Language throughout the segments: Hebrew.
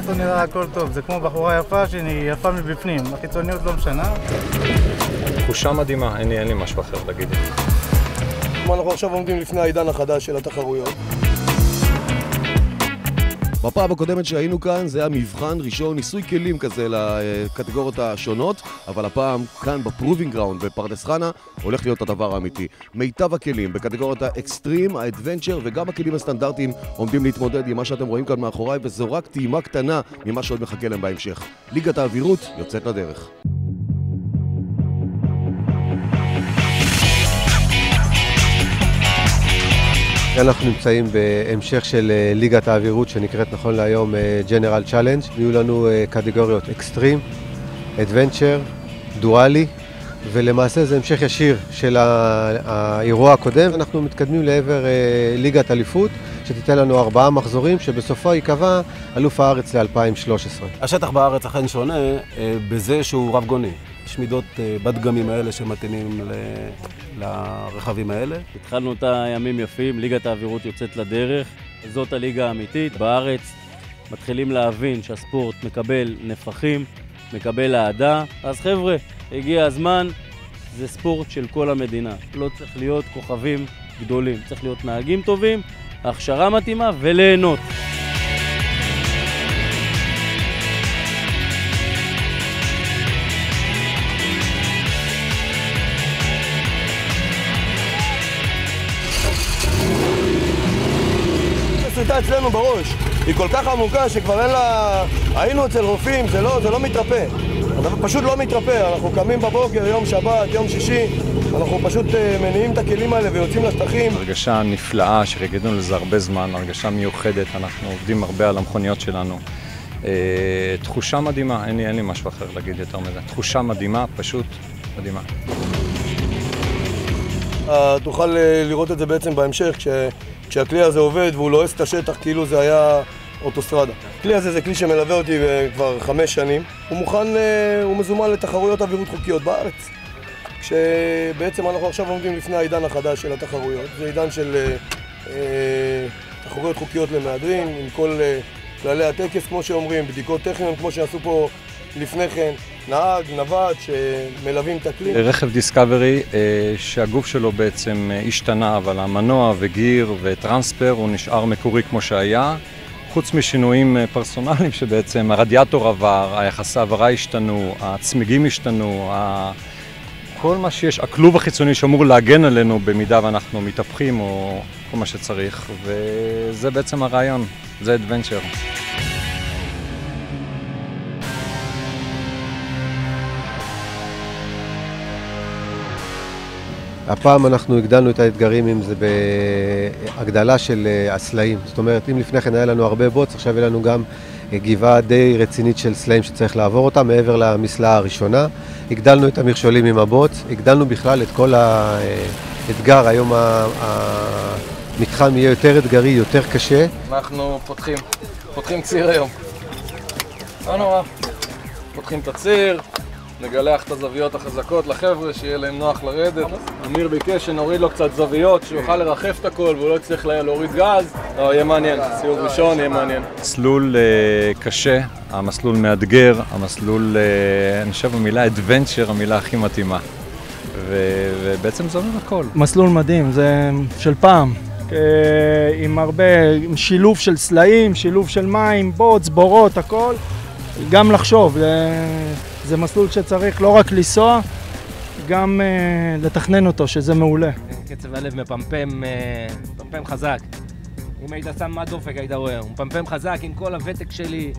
החיצון נראה הכל טוב, זה כמו בחורה יפה שהיא יפה מבפנים, החיצוניות לא משנה. תחושה מדהימה, אין לי משהו אחר להגיד. אנחנו עכשיו עומדים לפני העידן החדש של התחרויות. בפעם הקודמת שהיינו כאן זה היה מבחן ראשון, ניסוי כלים כזה לקטגוריות השונות, אבל הפעם כאן בפרובינג גראונד בפרדס חנה הולך להיות הדבר האמיתי. מיטב הכלים בקטגוריות האקסטרים, האדוונצ'ר וגם הכלים הסטנדרטיים עומדים להתמודד עם מה שאתם רואים כאן מאחוריי, וזו רק טעימה קטנה ממה שעוד מחכה להם בהמשך. ליגת האווירות יוצאת לדרך. אנחנו נמצאים בהמשך של ליגת האווירות שנקראת נכון להיום General Challenge. יהיו לנו קטגוריות אקסטרים, אדוונצ'ר, דואלי, ולמעשה זה המשך ישיר של האירוע הקודם. אנחנו מתקדמים לעבר ליגת אליפות שתיתן לנו 4 מחזורים שבסופה ייקבע אלוף הארץ ל-2013. השטח בארץ אכן שונה בזה שהוא רב גוני. יש מידות בדגמים האלה שמתאימים לרכבים האלה. התחלנו את הימים יפים, ליגת האווירות יוצאת לדרך. זאת הליגה האמיתית. בארץ מתחילים להבין שהספורט מקבל נפחים, מקבל אהדה. אז חבר'ה, הגיע הזמן, זה ספורט של כל המדינה. לא צריך להיות כוכבים גדולים, צריך להיות נהגים טובים, הכשרה מתאימה וליהנות. הסריטה אצלנו בראש היא כל כך עמוקה שכבר אין לה... היינו אצל רופאים, זה לא מתרפא. פשוט לא מתרפא. אנחנו קמים בבוקר, יום שבת, יום שישי, אנחנו פשוט מניעים את הכלים האלה ויוצאים לשטחים. הרגשה נפלאה שרגידנו לזה הרבה זמן, הרגשה מיוחדת, אנחנו עובדים הרבה על המכוניות שלנו. תחושה מדהימה, אין לי משהו אחר להגיד יותר מזה. תחושה מדהימה, פשוט מדהימה. תוכל לראות את זה בעצם בהמשך כשהכלי הזה עובד והוא לועס את השטח כאילו זה היה אוטוסטרדה. הכלי הזה זה כלי שמלווה אותי כבר 5 שנים. הוא מוכן, הוא מזומן לתחרויות אווירות חוקיות בארץ. כשבעצם אנחנו עכשיו עומדים לפני העידן החדש של התחרויות. זה עידן של תחרויות חוקיות למהדרין, עם כל כללי הטקס כמו שאומרים, בדיקות טכניות כמו שעשו פה לפני כן, נהג, נווט שמלווים את הכלי. רכב דיסקאברי שהגוף שלו בעצם השתנה, אבל המנוע וגיר וטרנספר הוא נשאר מקורי כמו שהיה. חוץ משינויים פרסונליים שבעצם הרדיאטור עבר, היחסי העברה השתנו, הצמיגים השתנו, כל מה שיש, הכלוב החיצוני שאמור להגן עלינו במידה ואנחנו מתהפכים או כל מה שצריך, וזה בעצם הרעיון, זה אדוונצ'ר. הפעם אנחנו הגדלנו את האתגרים, אם זה בהגדלה של הסלעים. זאת אומרת, אם לפני כן היה לנו הרבה בוץ, עכשיו היה לנו גם גבעה די רצינית של סלעים שצריך לעבור אותה, מעבר למסלעה הראשונה. הגדלנו את המכשולים עם הבוץ, הגדלנו בכלל את כל האתגר. היום המתחם יהיה יותר אתגרי, יותר קשה. אנחנו פותחים ציר היום. לא נורא. פותחים את הציר. נגלח את הזוויות החזקות לחבר'ה, שיהיה להם נוח לרדת. אמיר ביקש שנוריד לו קצת זוויות, שיוכל לרחף את הכל והוא לא יצטרך להוריד גז. לא, יהיה מעניין, סיור ראשון יהיה מעניין. מסלול קשה, המסלול מאתגר, המסלול, אני חושב המילה אדוונצ'ר, המילה הכי מתאימה. ובעצם זה אומר הכל. מסלול מדהים, זה של פעם. עם הרבה שילוב של סלעים, שילוב של מים, בוץ, בורות, הכל. גם לחשוב. זה מסלול שצריך לא רק לנסוע, גם לתכנן אותו, שזה מעולה. קצב הלב מפמפם חזק. אם היית שם מה דופק, היית רואה. הוא מפמפם חזק עם כל הוותק שלי,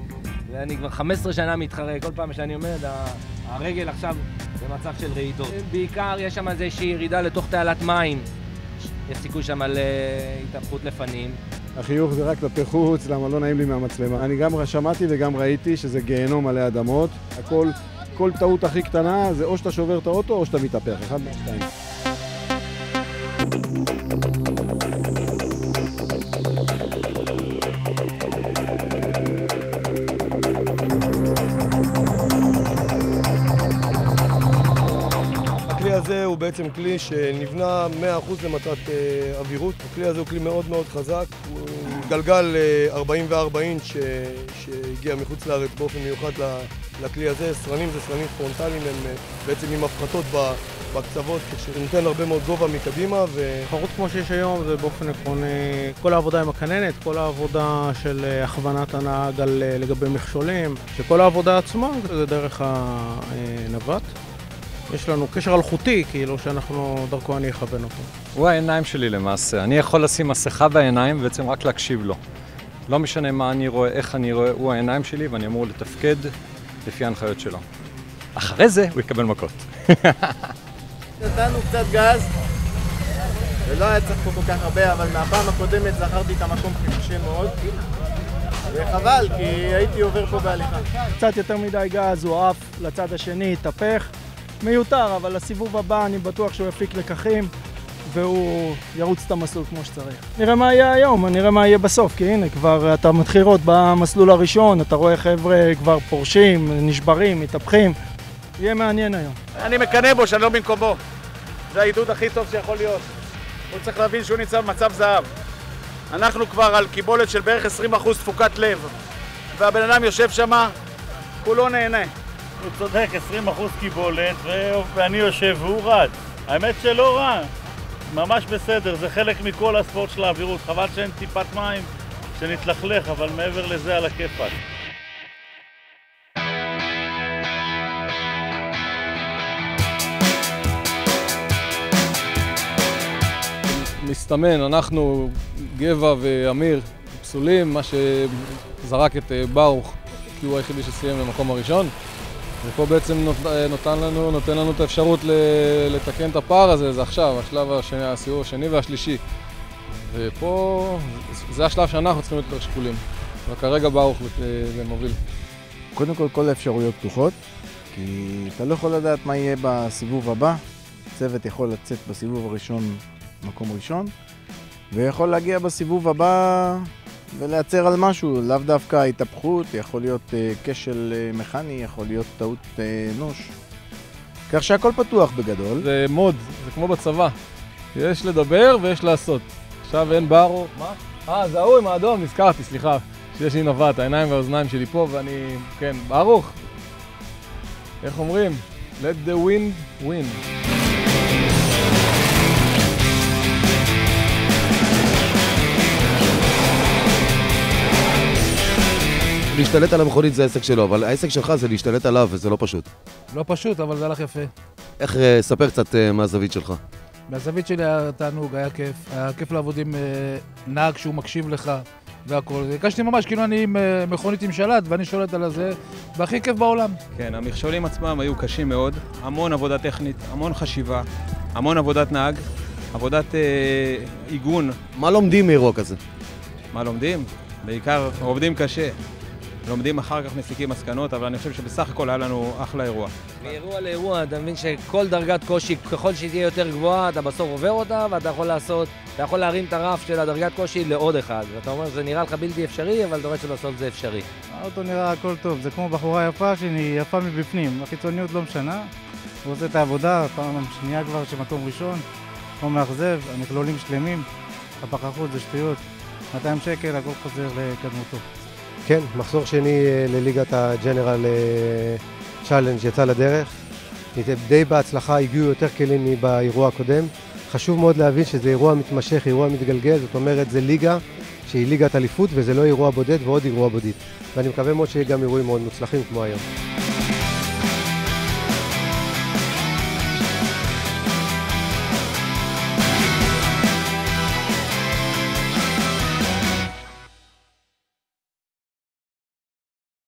ואני כבר 15 שנה מתחרה. כל פעם שאני עומד, הרגל עכשיו במצב של רעידות. בעיקר יש שם איזושהי ירידה לתוך תעלת מים. יש סיכוי שם על התהפכות לפנים. החיוך זה רק כלפי חוץ, למה לא נעים לי מהמצלמה. אני גם שמעתי וגם ראיתי שזה גיהנום עלי אדמות. כל טעות הכי קטנה זה או שאתה שובר את האוטו או שאתה מתהפך, אחד מהשתיים. הכלי הזה הוא בעצם כלי שנבנה 100% למטרת אווירות. הכלי הזה הוא כלי מאוד מאוד חזק, הוא גלגל 44 אינץ' שהגיע מחוץ לארץ באופן מיוחד לכלי הזה. סרנים זה סרנים פרונטליים, הם בעצם עם הפחתות בקצוות, שנותן הרבה מאוד גובה מקדימה. תחרות כמו שיש היום זה באופן עקרוני כל העבודה עם הכננת, כל העבודה של הכוונת הנהג לגבי מכשולים, שכל העבודה עצמה זה דרך הנווט. יש לנו קשר אלחוטי, כאילו שאנחנו דרכו אני אכוון אותו. הוא העיניים שלי למעשה. אני יכול לשים מסכה בעיניים ובעצם רק להקשיב לו. לא משנה מה אני רואה, איך אני רואה, הוא העיניים שלי ואני אמור לתפקד לפי ההנחיות שלו. אחרי זה הוא יקבל מכות. נתנו קצת גז, ולא היה צריך פה כל כך הרבה, אבל מהפעם הקודמת זכרתי את המקום קשה מאוד. וחבל, כי הייתי עובר פה בהליכה. קצת יותר מדי גז, הוא עף לצד השני, התהפך. מיותר, אבל לסיבוב הבא אני בטוח שהוא יפיק לקחים והוא ירוץ את המסלול כמו שצריך. נראה מה יהיה היום, נראה מה יהיה בסוף, כי הנה כבר אתה מתחיל לראות במסלול הראשון, אתה רואה חבר'ה כבר פורשים, נשברים, מתהפכים. יהיה מעניין היום. אני מקנא בו שאני לא במקומו. זה העידוד הכי טוב שיכול להיות. הוא צריך להבין שהוא נמצא במצב זהב. אנחנו כבר על קיבולת של בערך 20% תפוקת לב, והבן אדם יושב שמה, כולו נהנה. הוא צודק, 20% קיבולת, ואני יושב והוא רץ. האמת שלא רע, ממש בסדר, זה חלק מכל הספורט של האווירות. חבל שאין טיפת מים שנתלכלך, אבל מעבר לזה על הכיפאק. מסתמן, אנחנו, גבע ואמיר, פסולים, מה שזרק את ברוך, כי הוא היחידי שסיים במקום הראשון. ופה בעצם נותן לנו את האפשרות לתקן את הפער הזה, זה עכשיו, השלב השני, הסיבוב השני והשלישי. ופה, זה השלב שאנחנו צריכים להיות שקולים. וכרגע ברוך ומוביל. קודם כל האפשרויות פתוחות, כי אתה לא יכול לדעת מה יהיה בסיבוב הבא. צוות יכול לצאת בסיבוב הראשון מקום ראשון, ויכול להגיע בסיבוב הבא ולייצר על משהו, לאו דווקא התהפכות, יכול להיות כשל מכני, יכול להיות טעות אנוש. כך שהכל פתוח בגדול. זה מוד, זה כמו בצבא. יש לדבר ויש לעשות. עכשיו אין ברוך. מה? זה ההוא עם האדום, נזכרתי, סליחה. שיש לי נווט, העיניים והאוזניים שלי פה ואני, כן, ברוך. איך אומרים? Let the wind win. להשתלט על המכונית זה העסק שלו, אבל העסק שלך זה להשתלט עליו וזה לא פשוט. לא פשוט, אבל זה הלך יפה. איך, ספר קצת מהזווית שלך. מהזווית שלי היה תענוג, היה כיף. היה כיף לעבוד עם נהג שהוא מקשיב לך והכל. הרגשתי ממש כאילו אני עם מכונית עם שלט ואני שולט על זה, והכי כיף בעולם. כן, המכשולים עצמם היו קשים מאוד. המון עבודה טכנית, המון חשיבה, המון עבודת נהג, עבודת עיגון. מה לומדים מאירוע כזה? מה לומדים? בעיקר עובדים קשה. לומדים אחר כך מסיקים מסקנות, אבל אני חושב שבסך הכל היה לנו אחלה אירוע. מאירוע לאירוע, אתה מבין שכל דרגת קושי, ככל שהיא תהיה יותר גבוהה, אתה בסוף עובר אותה, ואתה יכול להרים את הרף של הדרגת קושי לעוד אחד. ואתה אומר, זה נראה לך בלתי אפשרי, אבל אתה רואה שבסוף זה אפשרי. האוטו נראה הכל טוב, זה כמו בחורה יפה שהיא יפה מבפנים, החיצוניות לא משנה. הוא עושה את העבודה, פעם שנייה כבר שמקום ראשון, כמו מאכזב, המכלולים שלמים, הפחחות זה שטויות. 200 שקל, הכל חוזר לקדמותו. כן, מחזור שני לליגת הג'נרל צ'אלנג' יצא לדרך. די בהצלחה, הגיעו יותר כלים מבאירוע הקודם. חשוב מאוד להבין שזה אירוע מתמשך, אירוע מתגלגל, זאת אומרת זה ליגה שהיא ליגת אליפות וזה לא אירוע בודד ועוד אירוע בודד. ואני מקווה מאוד שיהיה גם אירועים מאוד מוצלחים כמו היום.